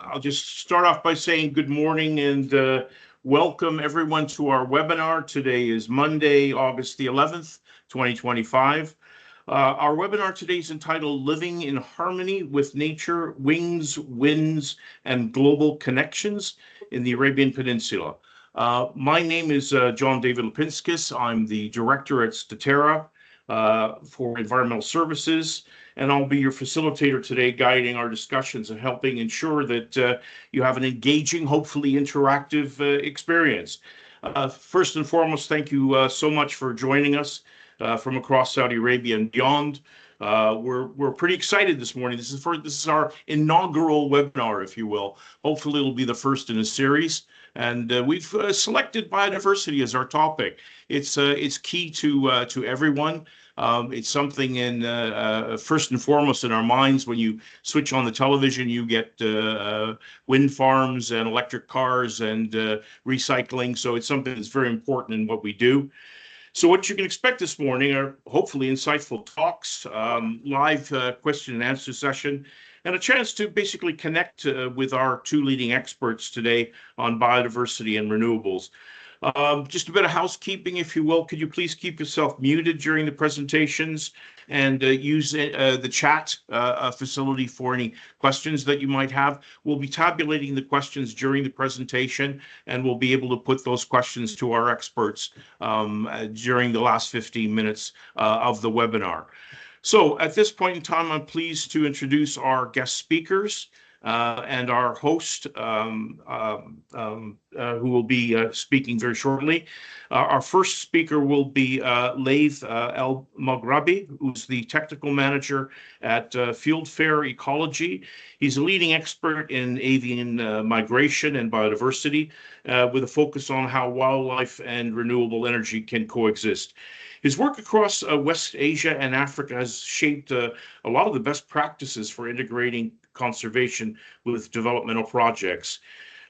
I'll just start off by saying good morning and welcome everyone to our webinar. Today is Monday, August the 11th, 2025. Our webinar today is entitled Living in Harmony with Nature, Wings, Winds, and Global Connections in the Arabian Peninsula. My name is John David Lipinskis. I'm the director at Statera for Environmental Services, and I'll be your facilitator today, guiding our discussions and helping ensure that you have an engaging, hopefully interactive experience. First and foremost, thank you so much for joining us from across Saudi Arabia and beyond. We're pretty excited this morning. This is our inaugural webinar, if you will. Hopefully, it'll be the first in a series. And we've selected biodiversity as our topic. It's key to everyone. It's something in first and foremost in our minds. When you switch on the television, you get wind farms and electric cars and recycling. So it's something that's very important in what we do. So what you can expect this morning are hopefully insightful talks, live question and answer session, and a chance to basically connect with our two leading experts today on biodiversity and renewables. Just a bit of housekeeping, if you will. Could you please keep yourself muted during the presentations and use the chat facility for any questions that you might have. We'll be tabulating the questions during the presentation, and we'll be able to put those questions to our experts during the last 15 minutes of the webinar. So at this point in time, I'm pleased to introduce our guest speakers and our host, who will be speaking very shortly. Our first speaker will be Laith El Maghrabi, who's the technical manager at Fieldfare Ecology. He's a leading expert in avian migration and biodiversity, with a focus on how wildlife and renewable energy can coexist. His work across West Asia and Africa has shaped a lot of the best practices for integrating conservation with developmental projects.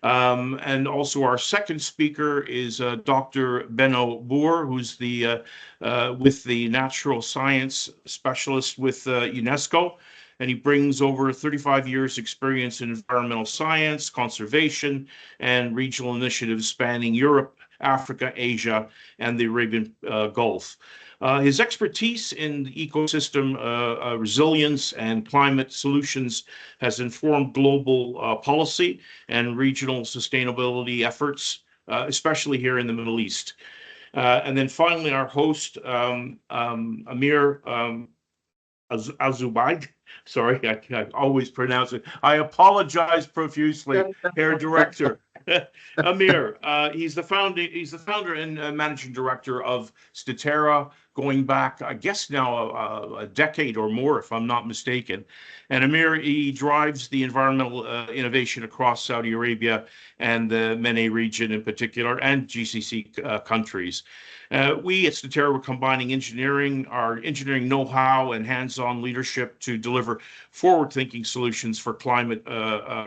And also our second speaker is Dr. Benno Boer, who's with the natural science specialist with UNESCO. And he brings over 35 years experience in environmental science, conservation, and regional initiatives spanning Europe, Africa, Asia, and the Arabian Gulf. His expertise in ecosystem resilience and climate solutions has informed global policy and regional sustainability efforts, especially here in the Middle East. And then finally, our host, Amir Azubaid. Sorry, I always pronounce it. I apologize profusely, Herr Director. Amir, he's the founder and managing director of Statera, going back, I guess now a decade or more, if I'm not mistaken. And Amir, he drives the environmental innovation across Saudi Arabia and the MENA region in particular, and GCC countries. We at Statera were combining our engineering know-how and hands-on leadership to deliver forward-thinking solutions for climate,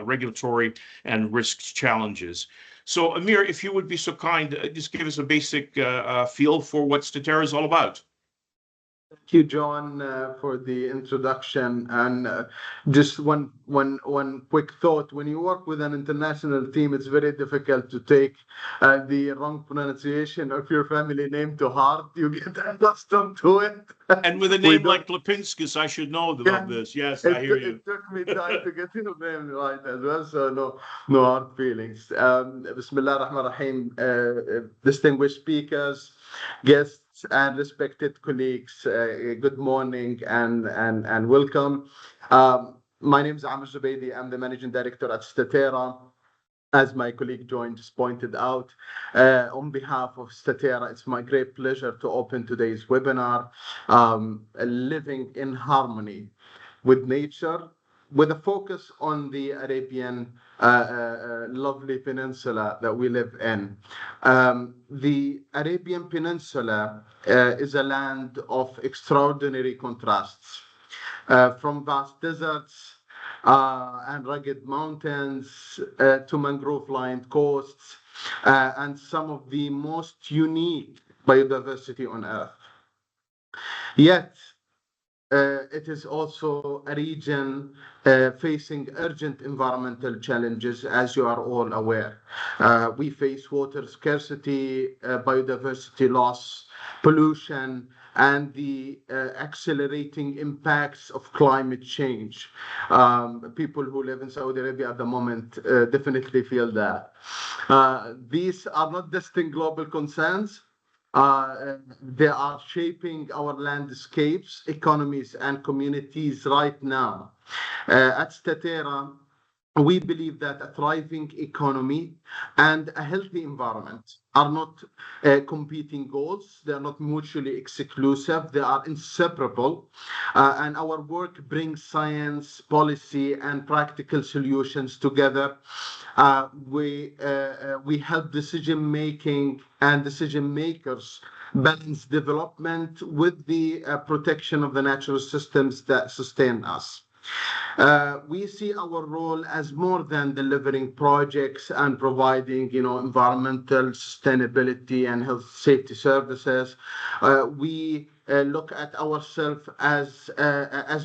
regulatory, and risk challenges. So, Amir, if you would be so kind, just give us a basic feel for what Statera is all about. Thank you, John, for the introduction. And just one quick thought: when you work with an international team, it's very difficult to take the wrong pronunciation of your family name to heart. You get accustomed to it. And with a name like Lipinskis, I should know about this. Yes, I hear you. It took me time to get your name right as well, so no hard feelings. Bismillah ar-Rahman ar-Rahim, distinguished speakers, guests, and respected colleagues, good morning and welcome. My name is Amr Zubaydi. I'm the managing director at Statera. As my colleague John just pointed out, on behalf of Statera, it's my great pleasure to open today's webinar, Living in Harmony with Nature, with a focus on the Arabian lovely peninsula that we live in. The Arabian Peninsula is a land of extraordinary contrasts, from vast deserts and rugged mountains to mangrove-lined coasts and some of the most unique biodiversity on Earth. Yet, it is also a region facing urgent environmental challenges, as you are all aware. We face water scarcity, biodiversity loss, pollution, and the accelerating impacts of climate change. People who live in Saudi Arabia at the moment definitely feel that. These are not distant global concerns. They are shaping our landscapes, economies, and communities right now. At Statera, we believe that a thriving economy and a healthy environment are not competing goals. They are not mutually exclusive. They are inseparable. And our work brings science, policy, and practical solutions together. We help decision making and decision makers balance development with the protection of the natural systems that sustain us. We see our role as more than delivering projects and providing, environmental sustainability and health safety services. We look at ourselves as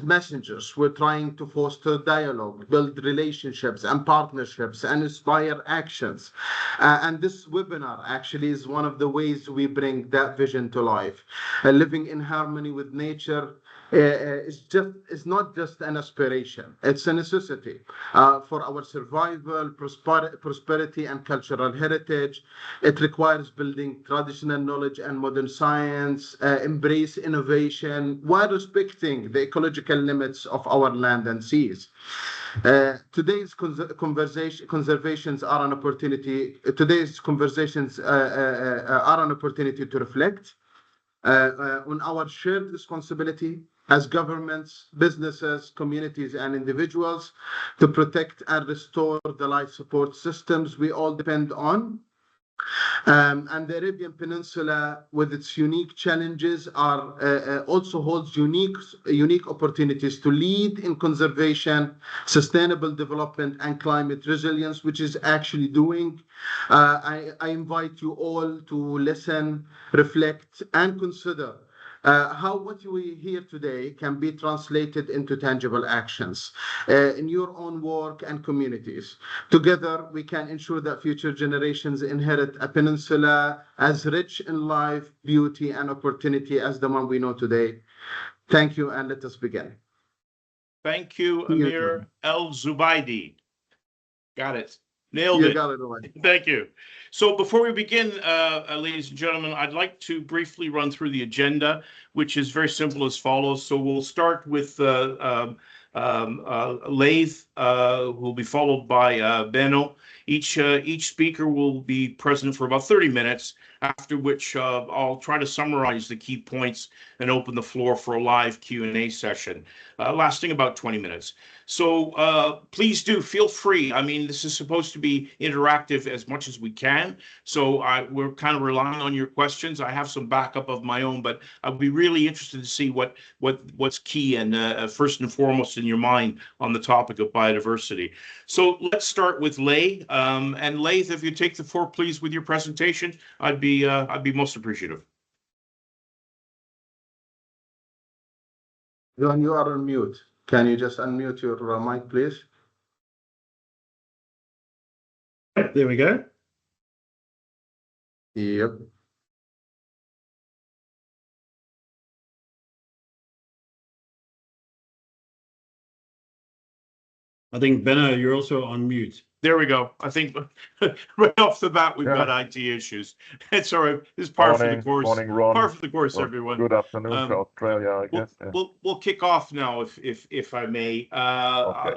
messengers. We're trying to foster dialogue, build relationships and partnerships, and inspire actions. And this webinar actually is one of the ways we bring that vision to life. Living in harmony with nature is not just an aspiration, it's a necessity for our survival, prosperity, and cultural heritage. It requires building traditional knowledge and modern science, embrace innovation while respecting the ecological limits of our land and seas. Today's conversations are an opportunity. Today's conversations are an opportunity to reflect on our shared responsibility as governments, businesses, communities, and individuals to protect and restore the life support systems we all depend on. And the Arabian Peninsula, with its unique challenges, also holds unique opportunities to lead in conservation, sustainable development, and climate resilience, which is actually doing. I invite you all to listen, reflect, and consider how what we hear today can be translated into tangible actions in your own work and communities. Together, we can ensure that future generations inherit a peninsula as rich in life, beauty, and opportunity as the one we know today. Thank you, and let us begin. Thank you, Amir El Zubaidi. Got it. Nailed You it. got it, Owen. Thank you. So before we begin, ladies and gentlemen, I'd like to briefly run through the agenda, which is very simple as follows. So we'll start with Laith, who will be followed by Benno. Each speaker will be present for about 30 minutes, after which I'll try to summarize the key points and open the floor for a live Q&A session, lasting about 20 minutes. So please do feel free. I mean, this is supposed to be interactive as much as we can. So we're kind of relying on your questions. I have some backup of my own, but I'd be really interested to see what's key and first and foremost in your mind on the topic of biodiversity. So let's start with Lay. And Laith, if you take the floor, please, with your presentation, I'd be most appreciative. John, you are on mute. Can you just unmute your mic, please? There we go. Yep. I think, Benno, you're also on mute. There we go. I think right off the bat, we've got IT issues. It's all right. This is par for the course. Morning, Ron. Par for the course, everyone. Good afternoon to Australia, I guess. We'll kick off now, if I may. Okay.